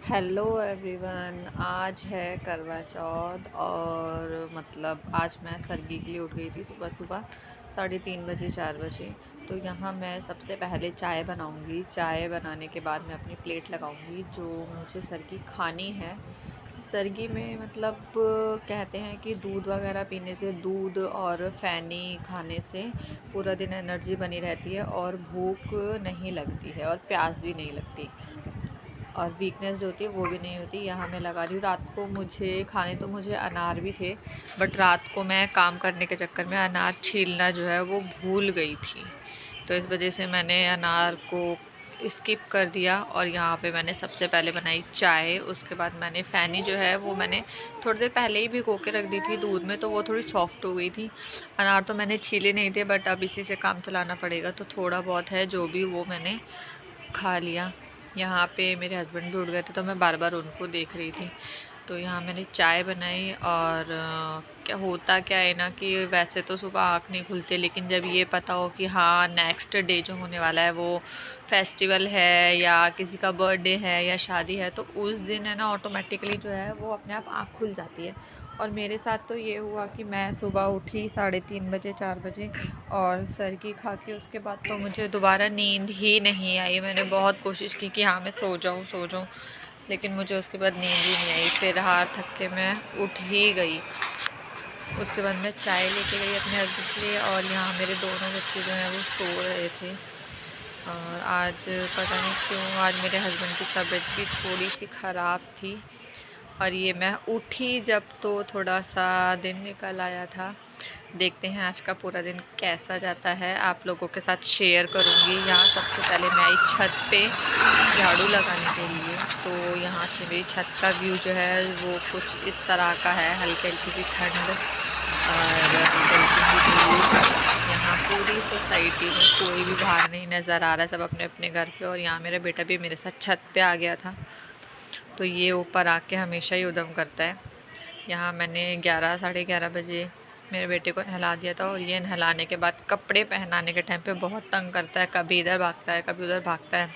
Hello everyone. आज है करवा चौथ और आज मैं सरगी के लिए उठ गई थी सुबह सुबह 3:30 बजे 4 बजे। तो यहाँ मैं सबसे पहले चाय बनाऊँगी। चाय बनाने के बाद मैं अपनी प्लेट लगाऊँगी जो मुझे सरगी खानी है। सरगी में कहते हैं कि दूध वगैरह पीने से, दूध और फैनी खाने से पूरा दिन एनर्जी बनी रहती है और भूख नहीं लगती है और प्यास भी नहीं लगती और वीकनेस जो होती है वो भी नहीं होती। यहाँ मैं लगा रही हूँ। रात को मुझे अनार भी थे, बट रात को मैं काम करने के चक्कर में अनार छीलना जो है वो भूल गई थी, तो इस वजह से मैंने अनार को स्किप कर दिया। और यहाँ पे मैंने सबसे पहले बनाई चाय। उसके बाद मैंने फैनी जो है वो मैंने थोड़ी देर पहले ही भिगो के रख दी थी दूध में, तो वो थोड़ी सॉफ्ट हो गई थी। अनार तो मैंने छीले नहीं थे, बट अब इसी से काम चलाना पड़ेगा, तो थोड़ा बहुत है जो भी वो मैंने खा लिया। यहाँ पे मेरे हस्बैंड भी उठ गए थे, तो मैं बार बार उनको देख रही थी। तो यहाँ मैंने चाय बनाई और क्या होता क्या है ना कि वैसे तो सुबह आँख नहीं खुलती, लेकिन जब ये पता हो कि हाँ नेक्स्ट डे जो होने वाला है वो फेस्टिवल है या किसी का बर्थडे है या शादी है, तो उस दिन है ना ऑटोमेटिकली जो है वो अपने आप आँख खुल जाती है। और मेरे साथ तो ये हुआ कि मैं सुबह उठी 3:30 बजे 4 बजे और सरगी खा के उसके बाद तो मुझे दोबारा नींद ही नहीं आई। मैंने बहुत कोशिश की कि हाँ मैं सो जाऊँ, लेकिन मुझे उसके बाद नींद ही नहीं आई। फिर हार थक के मैं उठ ही गई। उसके बाद मैं चाय लेके गई अपने हस्बैंड के लिए और यहाँ मेरे दोनों बच्चे जो हैं वो सो रहे थे। और आज पता नहीं क्यों आज मेरे हस्बैंड की तबीयत भी थोड़ी सी ख़राब थी और ये मैं उठी जब तो थोड़ा सा दिन निकल आया था। देखते हैं आज का पूरा दिन कैसा जाता है, आप लोगों के साथ शेयर करूँगी। यहाँ सबसे पहले मैं आई छत पे झाड़ू लगाने के लिए, तो यहाँ से मेरी छत का व्यू जो है वो कुछ इस तरह का है, हल्की हल्की सी ठंड और हल्की सी धूप। यहाँ पूरी सोसाइटी में कोई भी बाहर नहीं नज़र आ रहा है, सब अपने अपने घर पे। और यहाँ मेरा बेटा भी मेरे साथ छत पे आ गया था, तो ये ऊपर आके हमेशा ही उद्यम करता है। यहाँ मैंने 11 साढ़े 11 बजे मेरे बेटे को नहला दिया था और ये नहलाने के बाद कपड़े पहनाने के टाइम पे बहुत तंग करता है। कभी इधर भागता है, कभी उधर भागता है,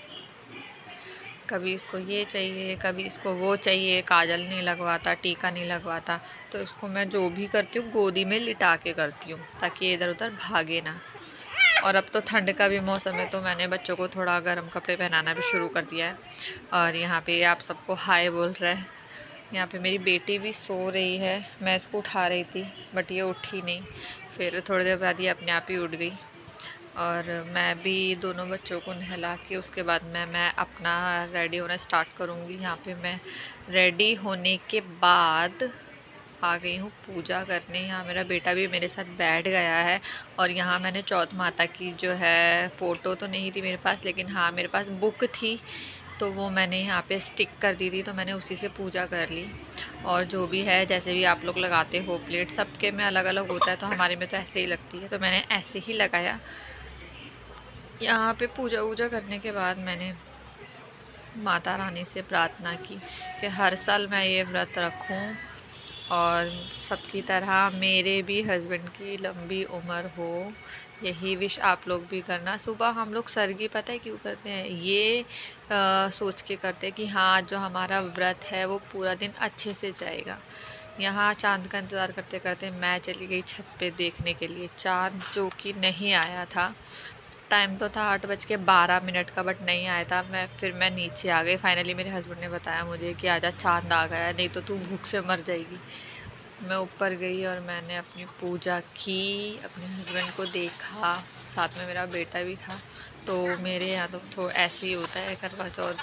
कभी इसको ये चाहिए, कभी इसको वो चाहिए। काजल नहीं लगवाता, टीका नहीं लगवाता, तो इसको मैं जो भी करती हूँ गोदी में लिटा के करती हूँ ताकि ये इधर उधर भागे ना। और अब तो ठंड का भी मौसम है, तो मैंने बच्चों को थोड़ा गर्म कपड़े पहनाना भी शुरू कर दिया है। और यहाँ पे आप सबको हाय बोल रहा है। यहाँ पे मेरी बेटी भी सो रही है, मैं इसको उठा रही थी बट ये उठी नहीं। फिर थोड़ी देर बाद ये अपने आप ही उठ गई और मैं भी दोनों बच्चों को नहला के उसके बाद मैं अपना रेडी होना स्टार्ट करूँगी। यहाँ पे मैं रेडी होने के बाद आ गई हूँ पूजा करने। यहाँ मेरा बेटा भी मेरे साथ बैठ गया है और यहाँ मैंने चौथ माता की जो है फ़ोटो तो नहीं थी मेरे पास, लेकिन हाँ मेरे पास बुक थी, तो वो मैंने यहाँ पे स्टिक कर दी थी, तो मैंने उसी से पूजा कर ली। और जो भी है जैसे भी आप लोग लगाते हो प्लेट, सबके में अलग अलग होता है, तो हमारे में तो ऐसे ही लगती है, तो मैंने ऐसे ही लगाया। यहाँ पे पूजा वूजा करने के बाद मैंने माता रानी से प्रार्थना की कि हर साल मैं ये व्रत रखूँ और सबकी तरह मेरे भी हस्बैंड की लंबी उम्र हो। यही विश आप लोग भी करना। सुबह हम लोग सरगी पता है क्यों करते हैं, ये सोच के करते हैं कि हाँ जो हमारा व्रत है वो पूरा दिन अच्छे से जाएगा। यहाँ चांद का इंतज़ार करते करते मैं चली गई छत पे देखने के लिए चांद, जो कि नहीं आया था। टाइम तो था 8:12 का, बट नहीं आया था। मैं नीचे आ गई। फाइनली मेरे हस्बैंड ने बताया मुझे कि आजा चांद आ गया, नहीं तो तू भूख से मर जाएगी। मैं ऊपर गई और मैंने अपनी पूजा की, अपने हस्बैंड को देखा, साथ में मेरा बेटा भी था। तो मेरे यहाँ तो ऐसे ही होता है करवा चौथ।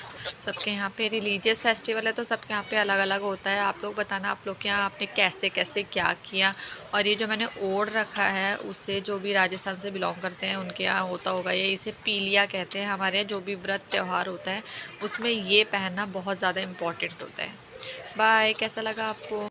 सबके यहाँ पे रिलीजियस फेस्टिवल है, तो सबके यहाँ पे अलग अलग होता है। आप लोग बताना आप लोग के यहाँ आपने कैसे कैसे क्या किया। और ये जो मैंने ओढ़ रखा है उसे जो भी राजस्थान से बिलोंग करते हैं उनके यहाँ होता होगा, ये इसे पीलिया कहते हैं। हमारे यहाँ जो भी व्रत त्यौहार होता है उसमें ये पहनना बहुत ज़्यादा इम्पॉर्टेंट होता है। बाय, कैसा लगा आपको?